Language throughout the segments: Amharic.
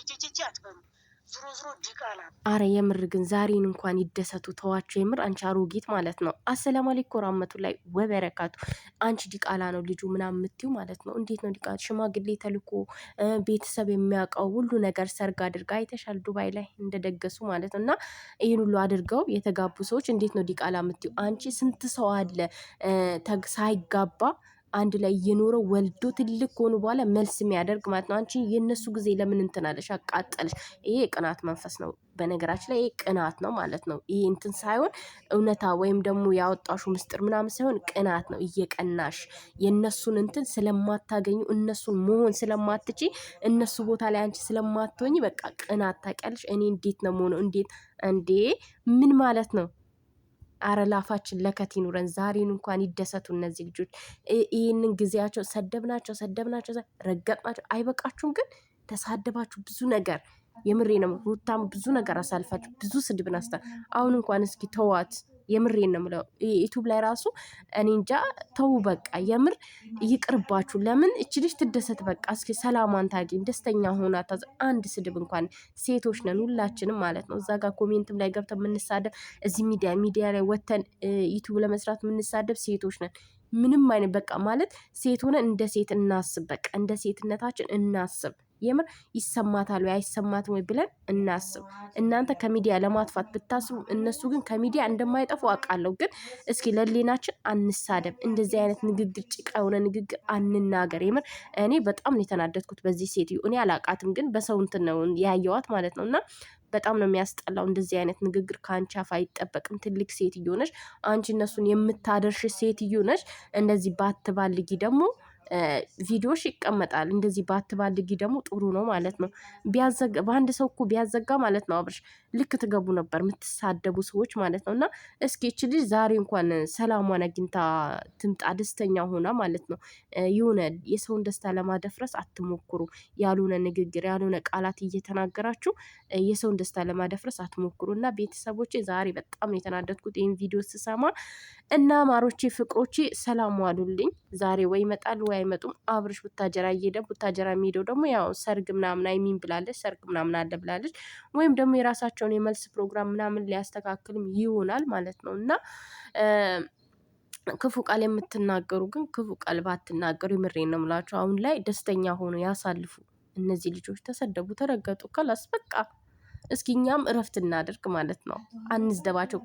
ጂጂጂ አትበሉ። ዙሮ ዙሮ ዲቃላ። አረ የምር ግን ዛሬን እንኳን ይደሰቱ ተዋቸው። የምር አንቺ አሮጊት ማለት ነው። አሰላሙ አለይኩም ወራህመቱላሂ ወበረካቱ። አንቺ ዲቃላ ነው ልጁ ምናምን የምትይው ማለት ነው። እንዴት ነው ዲቃላ? ሽማግሌ ተልኮ ቤተሰብ የሚያውቀው ሁሉ ነገር ሰርግ አድርጋ አይተሻል፣ ዱባይ ላይ እንደደገሱ ማለት ነው። እና ይህን ሁሉ አድርገው የተጋቡ ሰዎች እንዴት ነው ዲቃላ የምትይው? አንቺ ስንት ሰው አለ ሳይጋባ አንድ ላይ እየኖረው ወልዶ ትልቅ ከሆኑ በኋላ መልስ የሚያደርግ ማለት ነው። አንቺ የነሱ ጊዜ ለምን እንትናለሽ? አቃጠለሽ። ይሄ የቅናት መንፈስ ነው። በነገራችን ላይ ይሄ ቅናት ነው ማለት ነው። ይሄ እንትን ሳይሆን እውነታ ወይም ደግሞ ያወጣሹ ምስጢር ምናምን ሳይሆን ቅናት ነው። እየቀናሽ የነሱን እንትን ስለማታገኙ እነሱን መሆን ስለማትቺ እነሱ ቦታ ላይ አንቺ ስለማትሆኝ በቃ ቅናት ታውቂያለሽ። እኔ እንዴት ነው መሆነው? እንዴት እንዴ! ምን ማለት ነው? አረ ላፋችን ለከት ይኑረን። ዛሬን እንኳን ይደሰቱ እነዚህ ልጆች። ይህንን ጊዜያቸው ሰደብናቸው፣ ረገጥናቸው። አይበቃችሁም? ግን ተሳደባችሁ ብዙ ነገር። የምሬ ነው። ሩታም ብዙ ነገር አሳልፋችሁ ብዙ ስድብን አሁን እንኳን እስኪ ተዋት። የምሬን ነው የምለው። ዩቱብ ላይ ራሱ እኔ እንጃ ተው በቃ የምር ይቅርባችሁ። ለምን እች ልጅ ትደሰት በቃ። እስኪ ሰላሟን ታገኝ፣ ደስተኛ ሆና አንድ ስድብ እንኳን ሴቶች ነን ሁላችንም ማለት ነው። እዛ ጋር ኮሜንትም ላይ ገብተን የምንሳደብ እዚህ ሚዲያ ላይ ወተን ዩቱብ ለመስራት የምንሳደብ ሴቶች ነን። ምንም አይነት በቃ ማለት ሴት ሆነ እንደ ሴት እናስብ። በቃ እንደ ሴትነታችን እናስብ። የምር ይሰማታል ወይ አይሰማትም ወይ ብለን እናስብ። እናንተ ከሚዲያ ለማጥፋት ብታስቡ እነሱ ግን ከሚዲያ እንደማይጠፉ አውቃለሁ። ግን እስኪ ለሌናችን አንሳደብ። እንደዚህ አይነት ንግግር፣ ጭቃ የሆነ ንግግር አንናገር። የምር እኔ በጣም ነው የተናደድኩት በዚህ ሴትዮ። እኔ አላቃትም፣ ግን በሰው እንትን ነው ያየዋት ማለት ነው። እና በጣም ነው የሚያስጠላው። እንደዚህ አይነት ንግግር ከአንቺ አፍ አይጠበቅም። ትልቅ ሴትዮ ነሽ አንቺ፣ እነሱን የምታደርሽ ሴትዮ ነሽ። እንደዚህ ባትባልጊ ደግሞ ቪዲዮሽ ይቀመጣል። እንደዚህ ባትባልጊ ደግሞ ጥሩ ነው ማለት ነው። በአንድ ሰው እኮ ቢያዘጋ ማለት ነው አብርሽ ልክ ትገቡ ነበር የምትሳደቡ ሰዎች ማለት ነው። እና እስኪ እች ልጅ ዛሬ እንኳን ሰላሟን አግኝታ ትምጣ፣ ደስተኛ ሆና ማለት ነው። የሆነ የሰውን ደስታ ለማደፍረስ አትሞክሩ። ያልሆነ ንግግር ያልሆነ ቃላት እየተናገራችሁ የሰውን ደስታ ለማደፍረስ አትሞክሩ። እና ቤተሰቦቼ ዛሬ በጣም ነው የተናደድኩት ይህን ቪዲዮ ስሰማ። እና ማሮቼ ፍቅሮቼ ሰላም ዋሉልኝ። ዛሬ ወይ ይመጣል ወይ አይመጡም። አብርሽ ቡታጀራ እየሄደ ቡታጀራ የሚሄደው ደግሞ ያው ሰርግ ምናምን አይሚን ብላለች፣ ሰርግ ምናምን አለ ብላለች። ወይም ደግሞ የራሳቸውን የመልስ ፕሮግራም ምናምን ሊያስተካክልም ይሆናል ማለት ነው። እና ክፉ ቃል የምትናገሩ ግን ክፉ ቃል ባትናገሩ፣ የምሬን ነው የምላቸው። አሁን ላይ ደስተኛ ሆኖ ያሳልፉ። እነዚህ ልጆች ተሰደቡ፣ ተረገጡ፣ ከላስ በቃ እስኪ እኛም እረፍት እናደርግ ማለት ነው። አንዝደባቸው።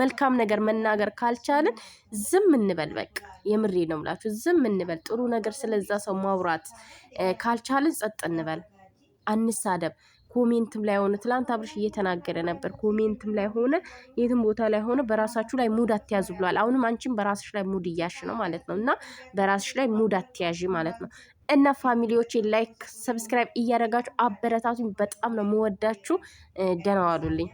መልካም ነገር መናገር ካልቻልን ዝም እንበል። በቃ የምሬ ነው የምላችሁ፣ ዝም እንበል። ጥሩ ነገር ስለዛ ሰው ማውራት ካልቻልን ጸጥ እንበል፣ አንሳደብ። ኮሜንትም ላይ ሆነ ትላንት አብርሽ እየተናገረ ነበር። ኮሜንትም ላይ ሆነ የትም ቦታ ላይ ሆነ በራሳችሁ ላይ ሙድ አትያዙ ብሏል። አሁንም አንቺም በራስሽ ላይ ሙድ እያሽ ነው ማለት ነው። እና በራስሽ ላይ ሙድ አትያዥ ማለት ነው። እና ፋሚሊዎቼ ላይክ ሰብስክራይብ እያደረጋችሁ አበረታቱኝ። በጣም ነው የምወዳችሁ። ደህና ዋሉልኝ።